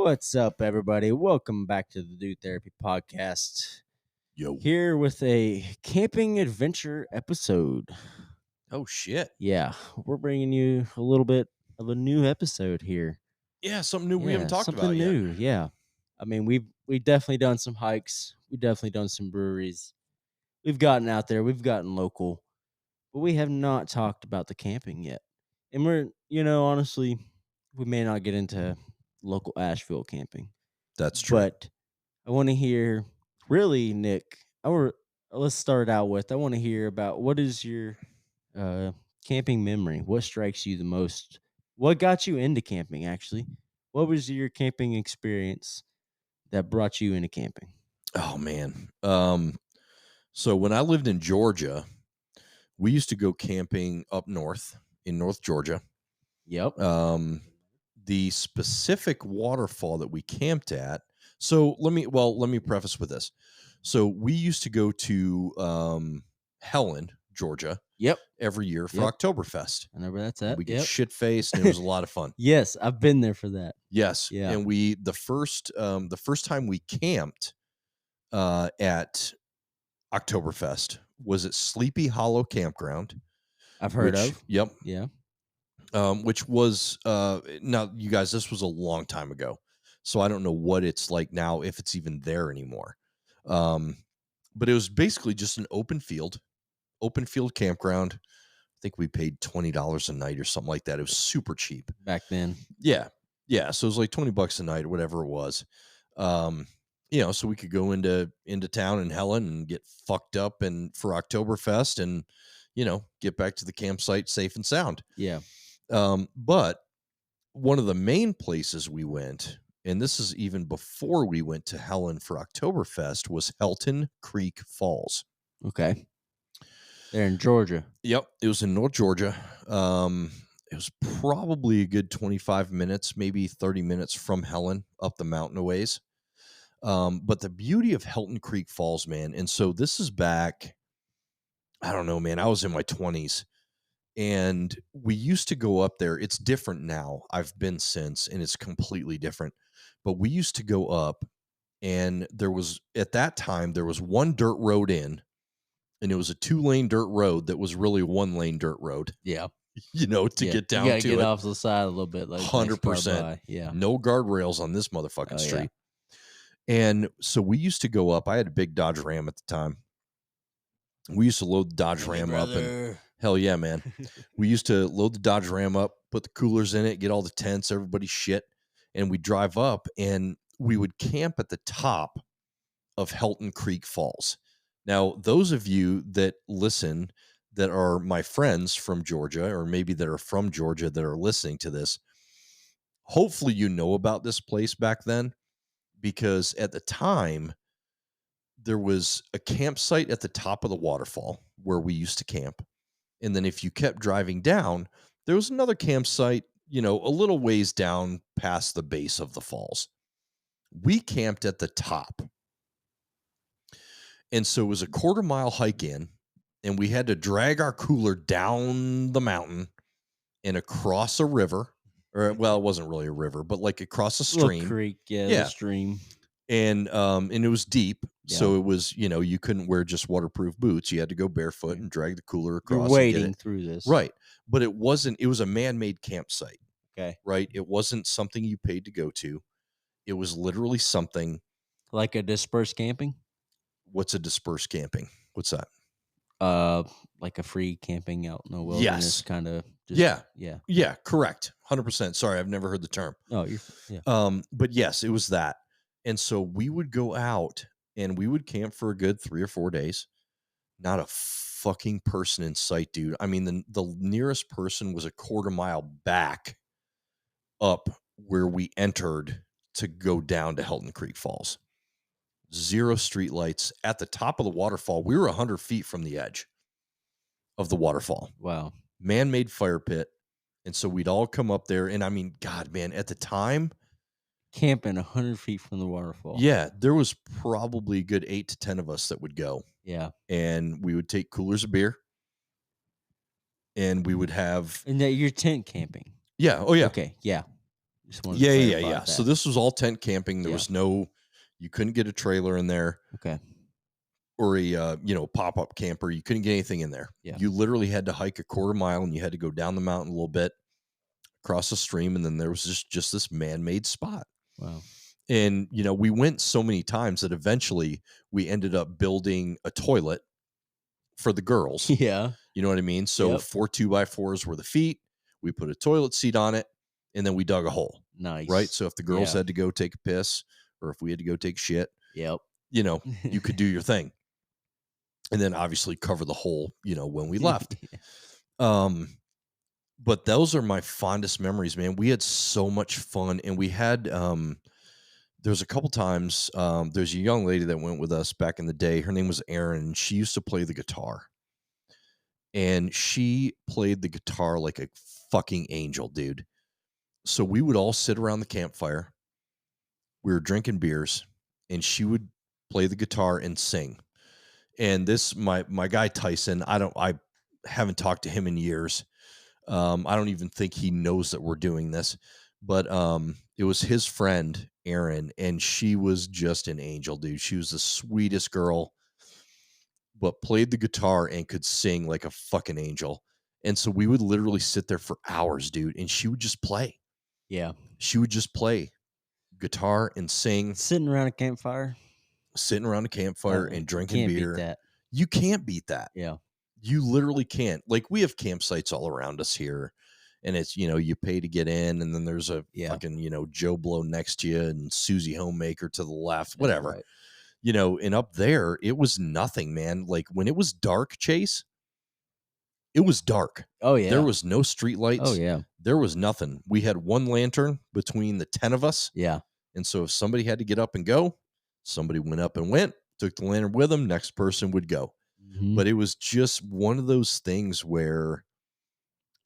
What's up, everybody? Welcome back to the Dude Therapy Podcast. Yo. Here with a camping adventure episode. Oh, shit. Yeah, we're bringing you a little bit of a new episode here. Yeah, something new we haven't talked something about yet. new. Yeah, I mean we've definitely done some hikes. We've definitely done some breweries. We've gotten out there. We've gotten local, but we have not talked about the camping yet. And honestly, we may not get into local Asheville camping. That's true. But I want to hear, really, Nick. Let's start out with. I want to hear about what is your camping memory. What strikes you the most? What got you into camping? Actually, what was your camping experience that brought you into camping? Oh, man. So when I lived in Georgia, we used to go camping up north in North Georgia. Yep. The specific waterfall that we camped at. So let me preface with this. So we used to go to Helen, Georgia, Yep. every year for Yep. Oktoberfest. I know where that's at. We get Yep. shit faced, and it was a lot of fun. Yes, I've been there for that. Yes. Yeah. And the first time we camped at Oktoberfest was at Sleepy Hollow Campground. I've heard of. Yep. Yeah. Which was now, you guys, this was a long time ago, so I don't know what it's like now, if it's even there anymore. But it was basically just an open field campground. I think we paid $20 a night or something like that. It was super cheap Back then. Yeah. So it was like $20 a night or whatever it was. So we could go into town in Helen and get fucked up and for Oktoberfest and, get back to the campsite safe and sound. Yeah. But one of the main places we went, and this is even before we went to Helen for Oktoberfest, was Helton Creek Falls. Okay. They're in Georgia. Yep. It was in North Georgia. It was probably a good 25 minutes, maybe 30 minutes from Helen up the mountain a ways. But the beauty of Helton Creek Falls, man. And so this is back, I don't know, man, I was in my 20s and we used to go up there. It's different now. I've been since, and it's completely different. But we used to go up, and at that time, there was one dirt road in, and it was a 2-lane dirt road that was really 1-lane dirt road. Yeah. To get down you gotta to get it. off the side a little bit. Like 100%. Yeah. No guardrails on this motherfucking street. Yeah. And so we used to go up. I had a big Dodge Ram at the time. We used to load the Dodge Ram up, and hell yeah, man. We used to load the Dodge Ram up, put the coolers in it, get all the tents, everybody's shit, and we'd drive up, and we would camp at the top of Helton Creek Falls. Now, those of you that listen that are my friends from Georgia, or maybe that are from Georgia that are listening to this, hopefully you know about this place back then, because at the time, there was a campsite at the top of the waterfall where we used to camp. And then if you kept driving down, there was another campsite, a little ways down past the base of the falls. We camped at the top. And so it was a 1/4-mile hike in, and we had to drag our cooler down the mountain and across a river. Or, well, it wasn't really a river, but like across a stream. Little creek, the stream. And it was deep. Yeah. So it was, you couldn't wear just waterproof boots. You had to go barefoot and drag the cooler across. You're wading through this. Right. But it was a man-made campsite. Okay. Right. It wasn't something you paid to go to. It was literally something. Like a dispersed camping? What's a dispersed camping? What's that? Like a free camping out in the wilderness kind of. Yeah. Correct. 100%. Sorry, I've never heard the term. Oh, yeah. But yes, it was that. And so we would go out and we would camp for a good 3 or 4 days. Not a fucking person in sight, dude. I mean, the nearest person was a 1/4 mile back up where we entered to go down to Helton Creek Falls. 0 streetlights at the top of the waterfall. We were 100 feet from the edge of the waterfall. Wow. Man-made fire pit. And so we'd all come up there. And I mean, God, man, at the time, camping 100 feet from the waterfall. Yeah, there was probably a good 8 to 10 of us that would go. Yeah. And we would take coolers of beer. And we would have... And that you're tent camping. Yeah. Oh, yeah. Okay. Yeah. Just wanted to Yeah. clarify So that. this was all tent camping. There Yeah. was no, you couldn't get a trailer in there Okay. or a pop-up camper. You couldn't get anything in there. Yeah. You literally had to hike a quarter mile, and you had to go down the mountain a little bit, across the stream, and then there was just this man-made spot. Wow. And we went so many times that eventually we ended up building a toilet for the girls. Yeah. You know what I mean? So Yep. 4 2x4s were the feet. We put a toilet seat on it, and then we dug a hole. Nice. Right. So if the girls Yeah. had to go take a piss, or if we had to go take shit, Yep. you could do your thing. And then obviously cover the hole, when we left. But those are my fondest memories, man. We had so much fun, and we had there's a couple times there's a young lady that went with us back in the day. Her name was Erin, and she used to play the guitar. And she played the guitar like a fucking angel, dude. So we would all sit around the campfire. We were drinking beers, and she would play the guitar and sing. And this, my guy Tyson, I haven't talked to him in years. I don't even think he knows that we're doing this, but it was his friend Erin, and she was just an angel, dude. She was the sweetest girl, but played the guitar and could sing like a fucking angel. And so we would literally sit there for hours, dude, and she would just play. Yeah. She would just play guitar and sing, Sitting around a campfire. sitting around a campfire and drinking Can't beer. beat that. You can't beat that. Yeah. You literally can't. Like, we have campsites all around us here, and it's, you pay to get in, and then there's a fucking, Joe Blow next to you and Susie Homemaker to the left, whatever. Right. And up there, it was nothing, man. Like, when it was dark, Chase, it was dark. Oh, yeah. There was no street lights. Oh, yeah. There was nothing. We had one lantern between the 10 of us. Yeah. And so if somebody had to get up and go, somebody went up and went, took the lantern with them, next person would go. Mhm. But it was just one of those things where,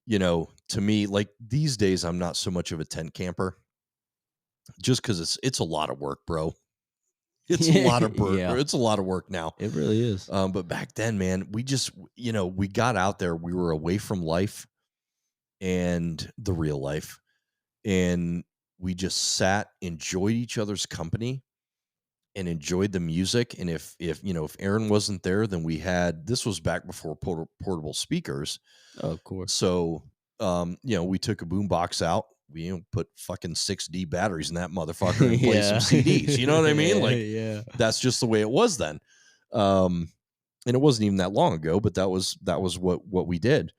to me, like, these days, I'm not so much of a tent camper, just because it's a lot of work, bro. It's a lot of work. Yeah. It's a lot of work now. It really is. But back then, man, we just, we got out there. We were away from life and the real life, and we just sat, enjoyed each other's company, and enjoyed the music. And if Erin wasn't there, then this was back before portable speakers. Oh, of course. So, we took a boom box out. We put fucking 6D batteries in that motherfucker and play some CDs. You know what I mean? Like, yeah. that's just the way it was then. And it wasn't even that long ago, but that was what we did.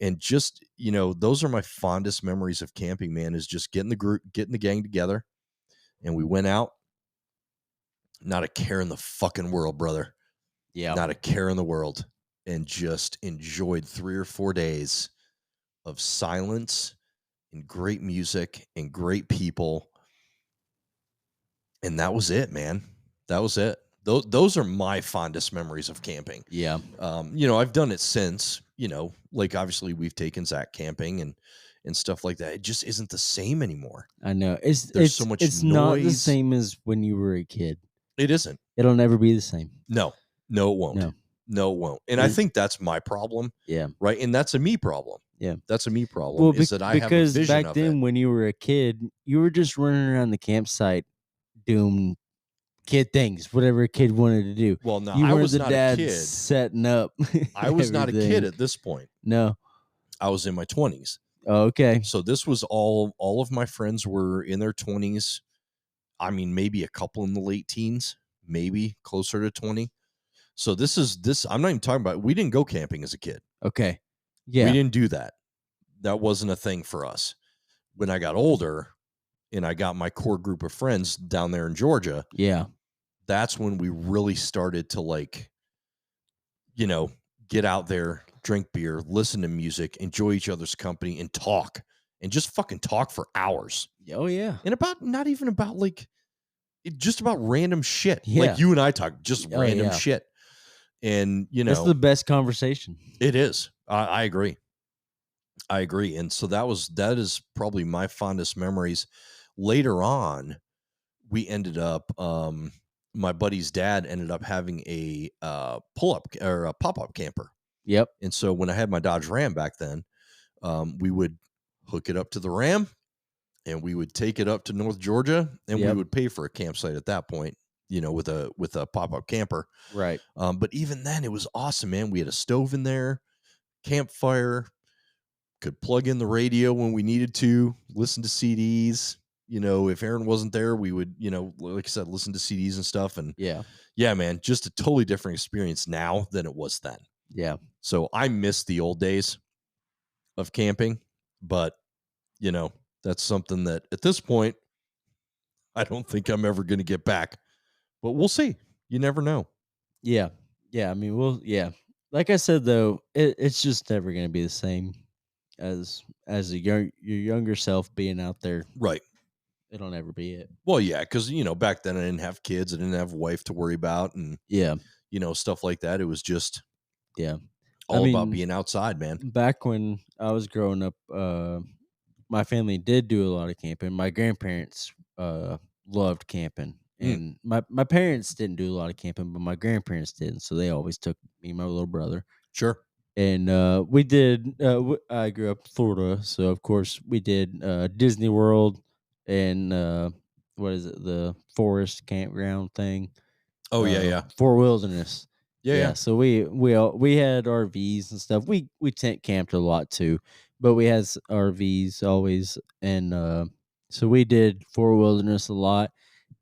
And just, those are my fondest memories of camping, man, is just getting the gang together. And we went out, not a care in the fucking world, brother. Yeah. Not a care in the world. And just enjoyed 3 or 4 days of silence and great music and great people. And that was it, man. That was it. Those are my fondest memories of camping. Yeah. I've done it since, like, obviously we've taken Zach camping and stuff like that. It just isn't the same anymore. I know. There's so much It's not the noise. same as when you were a kid. It isn't. It'll never be the same. No, it won't. No, it won't. And I think that's my problem. Yeah. Right. And that's a me problem. Yeah. That's a me problem. Well, is that I have a vision because back of then it. when you were a kid, you were just running around the campsite doing kid things, whatever a kid wanted to do. Well, no, You I weren't was the not dad a kid. setting up. I was not a kid everything. at this point. No. I was in my 20s. Oh, okay. So this was all of my friends were in their 20s. I mean, maybe a couple in the late teens, maybe closer to 20. So this I'm not even talking about, we didn't go camping as a kid. Okay. Yeah. We didn't do that. That wasn't a thing for us. When I got older and I got my core group of friends down there in Georgia, Yeah. that's when we really started to, like, get out there, drink beer, listen to music, enjoy each other's company, and talk, and just fucking talk for hours. Oh, yeah. And not even about, like, just about random shit. Yeah. Like you and I talk, just Oh, random yeah. shit. And, That's the best conversation. it is. I agree. I agree. And so that is probably my fondest memories. Later on, we ended up, my buddy's dad ended up having a pull-up or a pop-up camper. Yep. And so when I had my Dodge Ram back then, we would hook it up to the Ram and we would take it up to North Georgia, and we Yep. would pay for a campsite at that point, with a pop-up camper. Right. But even then, it was awesome, man. We had a stove in there, campfire, could plug in the radio when we needed to, listen to CDs. If Aaron wasn't there, we would, like I said, listen to CDs and stuff. And Yeah. yeah, man, just a totally different experience now than it was then. Yeah. So I miss the old days of camping, but that's something that at this point, I don't think I'm ever going to get back, but we'll see. You never know. Yeah. Yeah. I mean, yeah. Like I said though, it's just never gonna be the same as your younger self being out there. Right. It'll never be it. Well, yeah, because back then I didn't have kids, I didn't have a wife to worry about, and Yeah. stuff like that. It was just Yeah. I all about mean, being outside, man. back when I was growing up, my family did do a lot of camping. My grandparents loved camping, Mm, and my parents didn't do a lot of camping, but my grandparents did, and so they always took me and my little brother. sure. And we did. I grew up in Florida, so of course we did Disney World and what is it, the forest campground thing, Oh yeah, yeah, for wilderness. yeah, yeah. Yeah, so we had RVs and stuff. We tent camped a lot too, but we had RVs always, and so we did for wilderness a lot.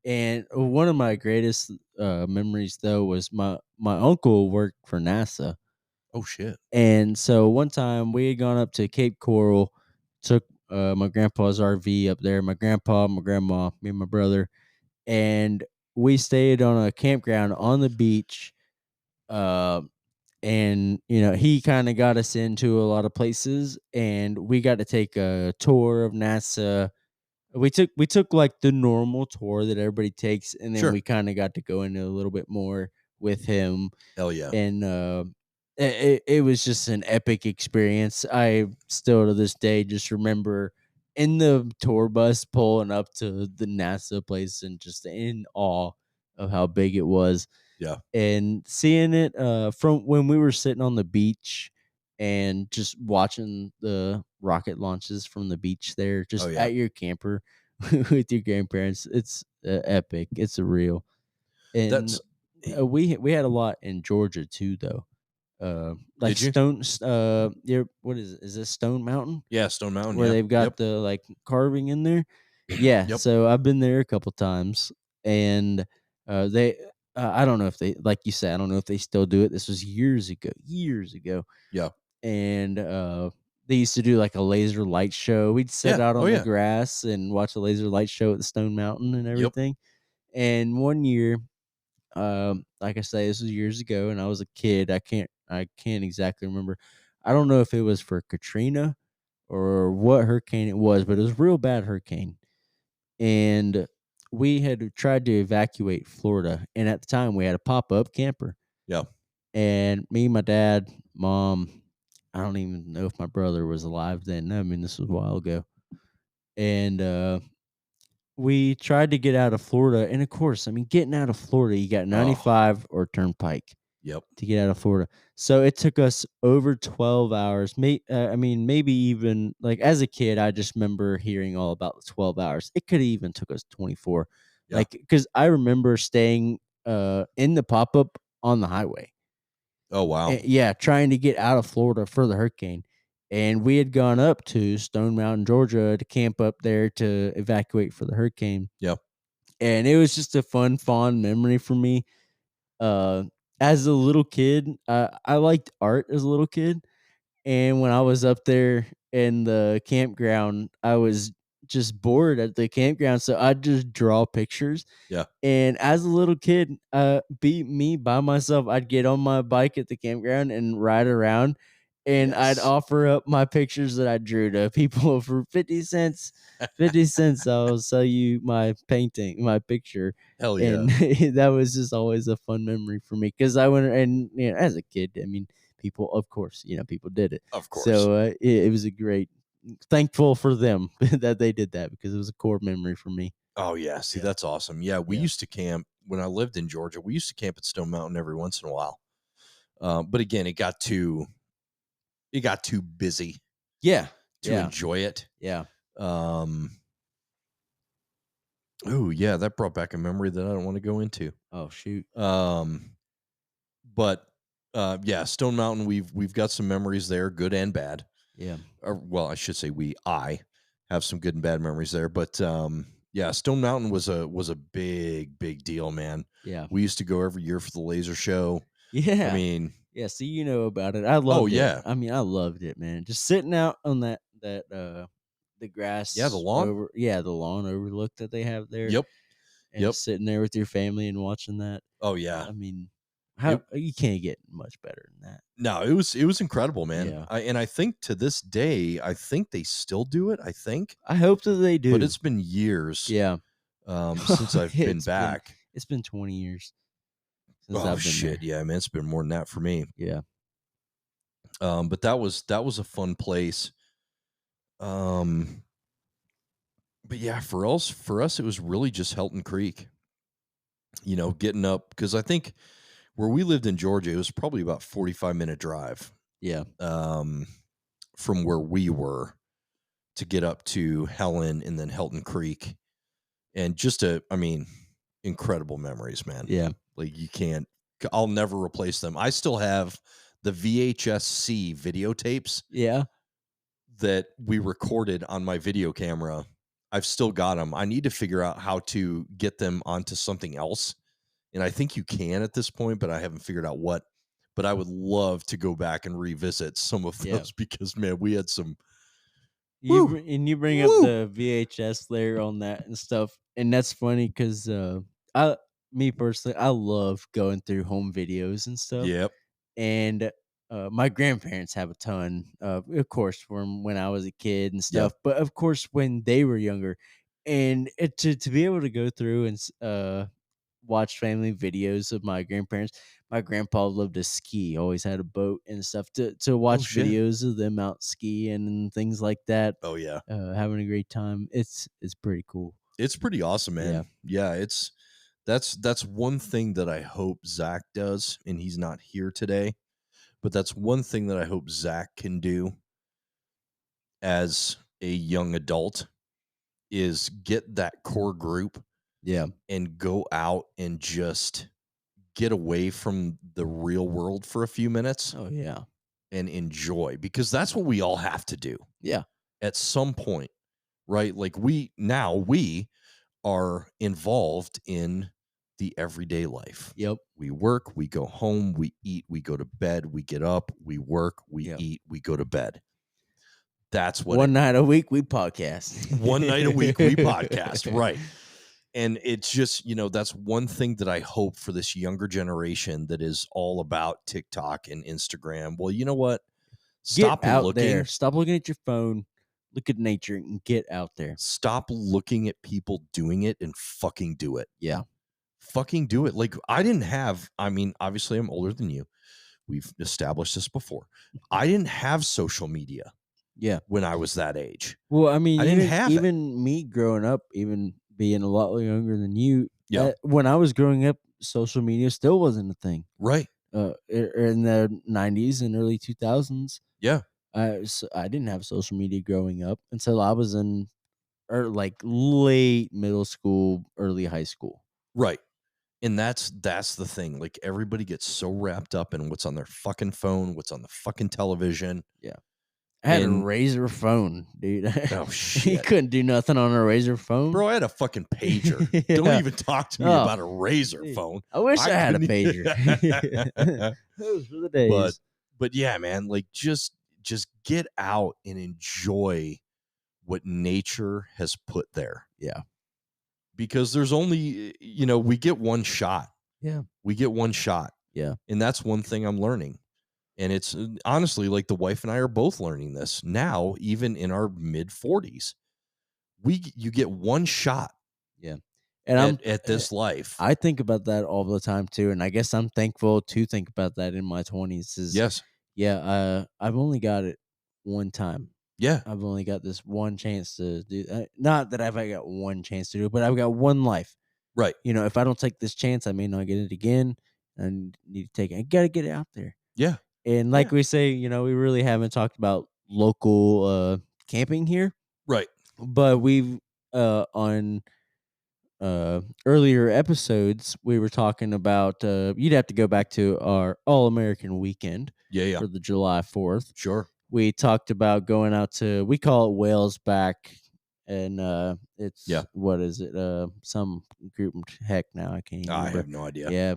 And one of my greatest memories though was my uncle worked for NASA, Oh shit. and so one time we had gone up to Cape Coral, took my grandpa's RV up there, my grandpa, my grandma, me and my brother, and we stayed on a campground on the beach. Uh, and he kind of got us into a lot of places, and we got to take a tour of NASA. We took like the normal tour that everybody takes, and then Sure. we kind of got to go into a little bit more with him, Hell yeah. and it was just an epic experience. I still to this day just remember in the tour bus pulling up to the NASA place and just in awe of how big it was, Yeah. and seeing it from when we were sitting on the beach and just watching the rocket launches from the beach there, Oh just yeah. at your camper with your grandparents. It's epic. It's a real. And That's eh, we had a lot in Georgia too, though. Like did you? what is it? Is this Stone Mountain Yeah, Stone Mountain. where Yeah. they've Yep. got the like carving in there? Yeah, Yep. so I've been there a couple times, and they I don't know if they, like you said, I don't know if they still do it. This was years ago, Yeah. and they used to do like a laser light show. We'd sit Yeah. out Oh on the yeah. grass and watch a laser light show at the Stone Mountain and Yep. everything. And one year, like I say, this was years ago, and I was a kid. I can't exactly remember. I don't know if it was for Katrina or what hurricane it was, but it was a real bad hurricane. And we had tried to evacuate Florida, and at the time we had a pop-up camper. Yeah. And me, my dad, mom, I don't even know if my brother was alive then. I mean, this was a while ago. And we tried to get out of Florida, and of course, I mean, getting out of Florida, you got Oh. 95 or Turnpike Yep. to get out of Florida. So it took us over 12 hours. I mean, maybe even like as a kid, I just remember hearing all about the 12 hours. It could have even took us 24. Yeah. Like, because I remember staying in the pop up on the highway. Oh wow. Yeah, trying to get out of Florida for the hurricane. And we had gone up to Stone Mountain, Georgia to camp up there to evacuate for the hurricane. Yeah. And it was just a fun, fond memory for me. Uh, as a little kid, I liked art as a little kid, and when I was up there in the campground, I was just bored at the campground, so I'd just draw pictures. Yeah. And as a little kid, be me by myself, I'd get on my bike at the campground and ride around, and I'd Yes. offer up my pictures that I drew to people for 50 cents. 50 cents, I'll sell you my painting, my picture. Hell yeah. And that was just always a fun memory for me because I went, and as a kid, I mean, people, of course, people did it. Of course. So it was a great, thankful for them that they did that because it was a core memory for me. Oh yeah. See, Yeah. that's awesome. Yeah, we Yeah. used to camp when I lived in Georgia. We used to camp at Stone Mountain every once in a while. But again, it got too busy Yeah. to Yeah. enjoy it. Yeah. Um, Oh yeah, that brought back a memory that I don't want to go into. Oh shoot. Um, but yeah, Stone Mountain. We've got some memories there, good and bad. Yeah. Or, well, I should say I have some good and bad memories there. But yeah, Stone Mountain was a big deal, man. Yeah. We used to go every year for the laser show. I Yeah. mean, Yeah, see, you know about it. I oh loved it. yeah, I mean, I loved it, man. Just sitting out on the yeah, the grass lawn. over yeah, the lawn overlook that they have there, Yep, and yep. just sitting there with your family and watching that. Oh yeah. I mean, It how you can't get much better than that. No, it was incredible, man. Yeah. I think to this day, I think they still do it. I think, I hope that they but do. it's been years Yeah. since I've been It's been back. it's been 20 years since Oh I've been shit, there. yeah, man, it's been more than that for me. Yeah. But that was a fun place. Um, but yeah, for us, it was really just Helton Creek. You know, getting up because I think where we lived in Georgia, it was probably about 45-minute drive Yeah. from where we were to get up to Helen and then Helton Creek, and just I mean, incredible memories, man. Yeah. Like you can't, I'll never replace them. I still have the VHS-C videotapes Yeah. that we recorded on my video camera. I've still got them. I need to figure out how to get them onto something else. And I think you can at this point, but I haven't figured out what. But I would love to go back and revisit some of Yeah. those because man, we had some woo, You bring up woo. the VHS layer on that and stuff, and that's funny because I me personally, I love going through home videos and stuff, Yep. and my grandparents have a ton, of course, from when I was a kid and Yeah. stuff, but of course when they were younger, and to be able to go through and watch family videos of my grandparents. My grandpa loved to ski, always had a boat and stuff to Oh watch shit. videos of them out skiing and things like that, Oh yeah. having a great time. It's pretty cool. It's pretty awesome, Yeah. man. Yeah, it's that's one thing that I hope Zach does, and he's not here today. But that's one thing that I hope Zach can do as a young adult is get that core group Yeah. and go out and just get away from the real world for a few minutes Oh yeah. and enjoy because that's what we all have to do Yeah. at some point, right? Like we are involved in the everyday life. Yep. We work, we go home, we eat, we go to bed, we get up, we work, we Yep. eat, we go to bed. That's what One night a week we podcast. one night a week we podcast, right? And it's just, that's one thing that I hope for this younger generation that is all about TikTok and Instagram. Well, you know what? Get Stop out looking. there. Stop looking at your phone. Look at nature and get out there. Stop looking at people doing it and fucking do it. Yeah. Fucking do it. Like I didn't have, I mean, obviously I'm older than you. We've established this before. I didn't have social media Yeah. when I was that age. Well, I mean, I didn't have it. even me growing up, even being a lot younger than you, Yeah. when I was growing up, social media still wasn't a thing. Right. In the 90s and early 2000s, Yeah. I didn't have social media growing up until I was in like late middle school, early high school. Right. And that's the thing. Like everybody gets so wrapped up in what's on their fucking phone, what's on the fucking television. Yeah. I had a And- Razor phone, dude. Oh You shit. couldn't do nothing on a Razor phone. Bro, I had a fucking pager. Yeah. Don't even talk to me Oh, about a Razor dude. phone. I wish I had a couldn't- pager. Those were the days. But yeah, man, like just get out and enjoy what nature has put there. Yeah. Because there's only, we get one shot. Yeah. We get one shot. Yeah. And that's one thing I'm learning. And it's honestly like the wife and I are both learning this now, even in our mid 40s. You get one shot Yeah. And at this life. I think about that all the time too, and I guess I'm thankful to think about that in my 20s. Yes. Yeah, I've only got it one time. Yeah. I've only got this one chance to do. Not that I've got one chance to do it, but I've got one life. Right. If I don't take this chance, I may not get it again. I need to take it. I gotta get it out there. Yeah. And like we say, we really haven't talked about local camping here, Right. but we've on earlier episodes, we were talking about you'd have to go back to our All American weekend Yeah. for the July 4th. Sure. We talked about going out to, we call it Whales Back, and it's Yeah. what is it? Some group, heck, now I can't even I remember. have no idea. Yeah,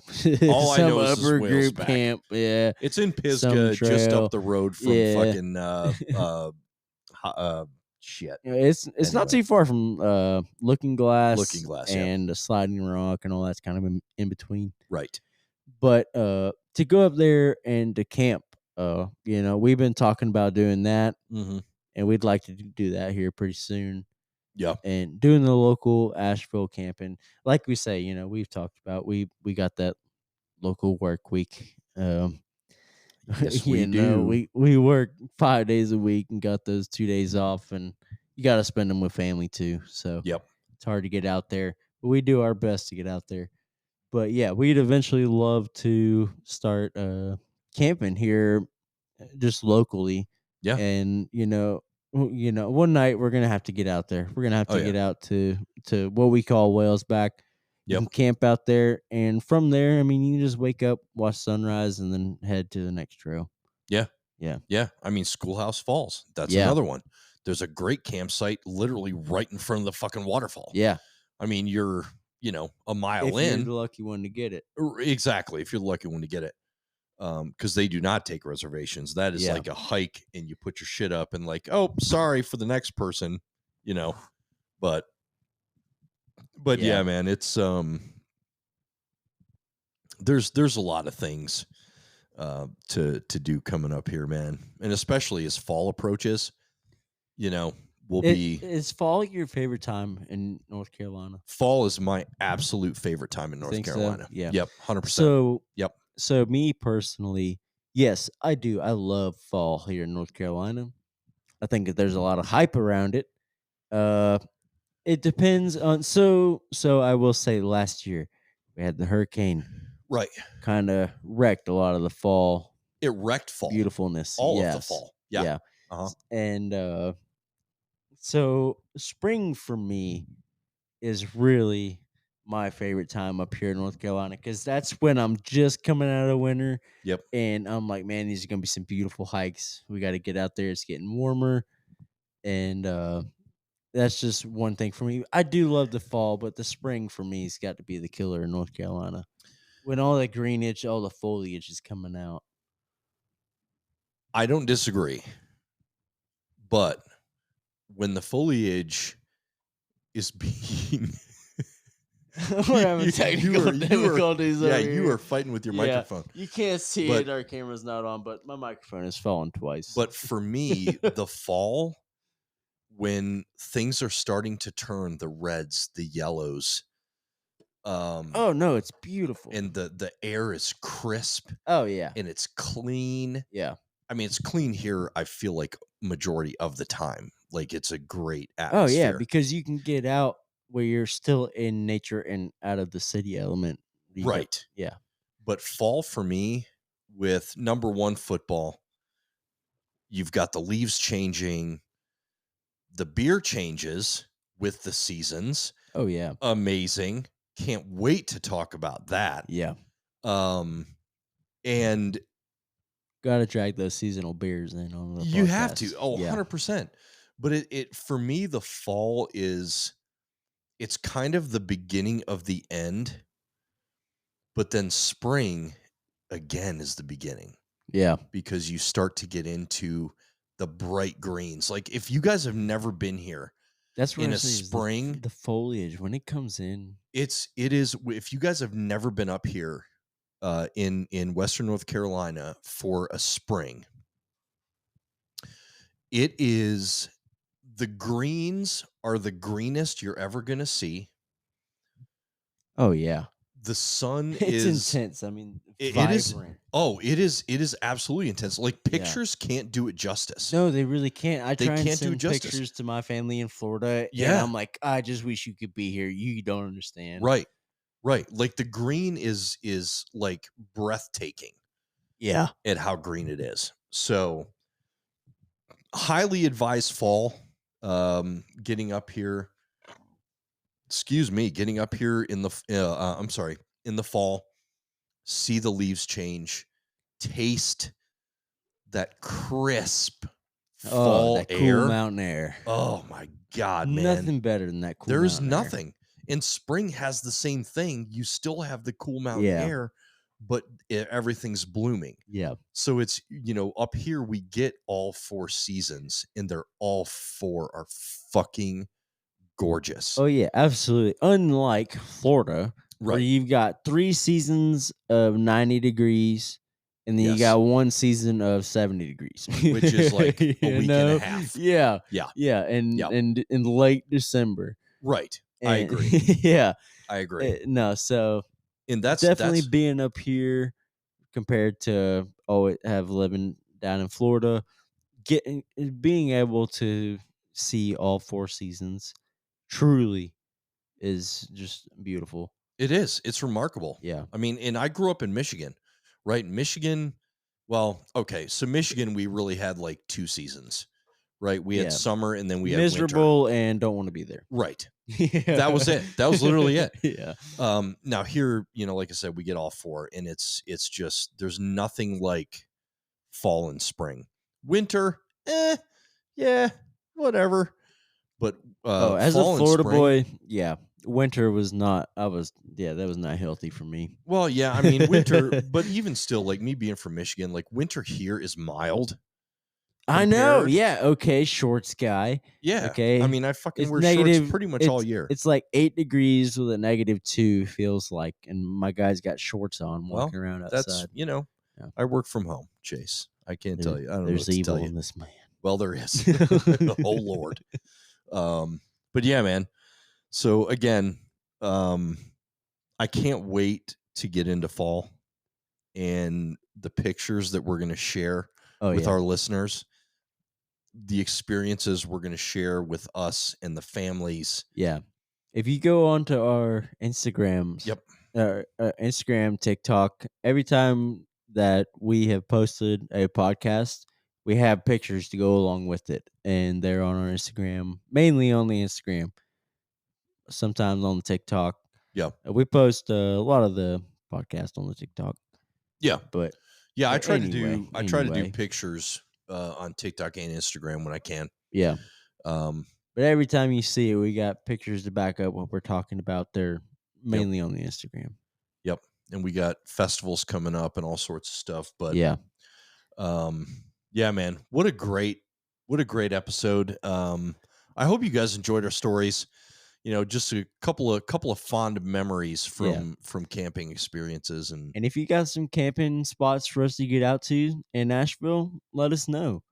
All I some know is this upper Whales group Back. camp. Yeah, It's in some Pisgah, just trail. up the road from Yeah. fucking shit. You know, it's not Anyway. too far from Looking Glass, Looking Glass, yeah. and Sliding Rock, and all that's kind of in between. Right. But to go up there and to camp, you know, we've been talking about doing that, Mm-hmm. and we'd like to do that here pretty soon. Yeah. And doing the local Asheville camping, like we say, you know, we've talked about, we got that local work week. Yes, You we know, do. we work 5 days a week and got those 2 days off, and you got to spend them with family too. So Yep. it's hard to get out there, but we do our best to get out there. But yeah, we'd eventually love to start camping here, just locally. Yeah. And you know, one night we're gonna have to get out there. We're gonna have Oh, to yeah. get out to what we call Whales Back. You Yep. can camp out there, and from there, I mean, you can just wake up, watch sunrise, and then head to the next trail. Yeah. Yeah. Yeah. I mean, Schoolhouse Falls. That's Yeah. another one. There's a great campsite literally right in front of the fucking waterfall. Yeah. I mean, you're, a mile If you're in. the lucky one to get it. Exactly. If you're the lucky one to get it. Because they do not take reservations. That is Yeah. like a hike, and you put your shit up and like, oh, sorry for the next person, but yeah, man, it's there's a lot of things to do coming up here, man, and especially as fall approaches, Is fall your favorite time in North Carolina? Fall is my absolute favorite time in North Think so? Carolina. Yeah. Yep, 100%. So Yep. So me personally, yes, I do. I love fall here in North Carolina. I think that there's a lot of hype around it. It depends on, so I will say last year we had the hurricane, Right. kind of wrecked a lot of the fall It wrecked fall. beautifulness. All of the Yes. fall. Yeah. Yeah. Uh-huh. And so spring for me is really my favorite time up here in North Carolina, because that's when I'm just coming out of winter. Yep. And I'm like, man, these are gonna be some beautiful hikes. We got to get out there. It's getting warmer, and that's just one thing for me. I do love the fall, but the spring for me has got to be the killer in North Carolina, when all the greenage, all the foliage is coming out. I don't disagree, but when the foliage is being We're having You technical are- difficulties. yeah, over you here. are fighting with your Yeah. microphone. You can't see But- it. Our camera's not on, but my microphone has fallen twice. But for me, the fall, when things are starting to turn the reds, the yellows, oh no, it's beautiful. and the air is crisp Oh yeah, and it's clean. yeah. I mean, it's clean here, I feel like majority of the time. Like it's a great Oh atmosphere. yeah, because you can get out where you're still in nature and out of the city element. You got- Right. yeah. But fall for me, with number one, football, you've got the leaves changing, the beer changes with the seasons. Oh yeah. Amazing. Can't wait to talk about that. Yeah. And Got to drag those seasonal beers in on the you have to. podcast. Oh, yeah. 100%. But it for me, the fall it's kind of the beginning of the end, but then spring again is the beginning, Yeah. because you start to get into the bright greens. Like if you guys have never been here, That's what in I a say is spring, the foliage when it comes in. it is, if you guys have never been up here in Western North Carolina for a spring, it is, the greens are the greenest you're ever going to see. Oh yeah. The sun It's is intense. I mean, it vibrant. is. Oh, it is absolutely intense. Like Yeah. pictures can't do it justice. No, they really can't. I They try and can't do send justice. pictures to my family in Florida. And Yeah. I'm like, I just wish you could be here. You don't understand. Right. Like the green is like breathtaking Yeah. at how green it is. So highly advised fall, getting up here. excuse me, getting up here in the I'm sorry, in the fall, see the leaves change, taste that crisp Oh, fall that cool air. mountain air. Oh my god, man. Nothing better than that cool There's mountain air. nothing. And spring has the same thing. You still have the cool mountain Yeah. air, but everything's blooming. Yeah. So it's, up here we get all 4 seasons and they're all 4 are fucking gorgeous. Oh yeah, absolutely. Unlike Florida, where Right. you've got 3 seasons of 90 degrees, and then you Yes. got 1 season of 70 degrees, Which is like a week and a half. Yeah, Yeah. yeah, and Yep. and in late December. Right. I And- agree. Yeah, I agree. no, so And that's definitely being up here compared to have living down in Florida, being able to see all 4 seasons truly is just beautiful. it is. It's remarkable. Yeah. I mean, and I grew up in Michigan, right? Michigan, well, okay. So Michigan, we really had like 2 seasons, right? We Yeah. had summer and then we had winter. Miserable and don't want to be there. Right. Yeah. That was it. That was literally it. Yeah. Now here, like I said, we get all 4 and it's just, there's nothing like fall and spring. Winter, yeah, whatever. But As fall a and Florida spring- boy, yeah, winter was not. That was not healthy for me. Well, yeah, I mean winter, but even still, like me being from Michigan, like winter here is mild. I know. compared- Yeah. Okay. Shorts guy. Yeah. Okay. I mean, I fucking It's wear negative. shorts pretty much all year. It's like 8 degrees with a -2 feels like, and my guy's got shorts on Well, walking around That's outside. Yeah. I work from home, Chase. I can't tell you. I don't know what There's to evil tell you. in this man. Well, there is. Oh Lord. But yeah, man. So again, I can't wait to get into fall and the pictures that we're going to share Oh with yeah. our listeners, the experiences we're going to share with us and the families. Yeah. If you go onto our Instagrams, Yep. Instagram, TikTok, every time that we have posted a podcast, we have pictures to go along with it. And they're on our Instagram, mainly on the Instagram, sometimes on the TikTok. Yeah. We post a lot of the podcast on the TikTok. Yeah. But Yeah, I But try to anyway. do pictures on TikTok and Instagram when I can. yeah. Um, But every time you see it, we got pictures to back up what we're talking about. They're mainly on the Instagram. Yep. And we got festivals coming up and all sorts of stuff. But Yeah. Yeah, man. What a great episode. I hope you guys enjoyed our stories. Just a couple of fond memories from camping experiences and And if you got some camping spots for us to get out to in Nashville, let us know.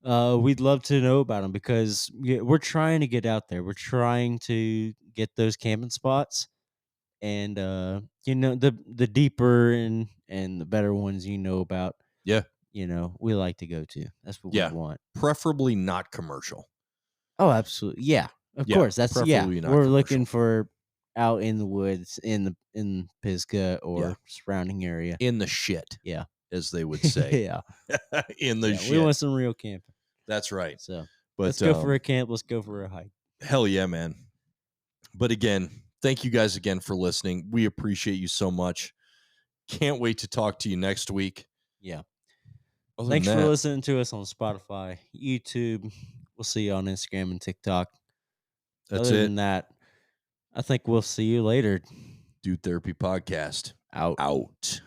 We'd love to know about them because we're trying to get out there. We're trying to get those camping spots, and the deeper and the better ones about. Yeah. We like to go to. That's what Yeah. we want. preferably not commercial. Oh, absolutely. Yeah, of Yeah, course. That's preferably not We're commercial. looking for out in the woods in Pisgah or Yeah. surrounding area. In the shit. Yeah. As they would say. Yeah. In the Yeah, shit. we want some real camping. That's right. So But let's go for a camp. Let's go for a hike. hell yeah, man. But again, thank you guys again for listening. We appreciate you so much. Can't wait to talk to you next week. Yeah. Other Thanks than for that, listening to us on Spotify, YouTube. We'll see you on Instagram and TikTok. That's Other it. than that, I think we'll see you later. Dude Therapy Podcast. Out. Out.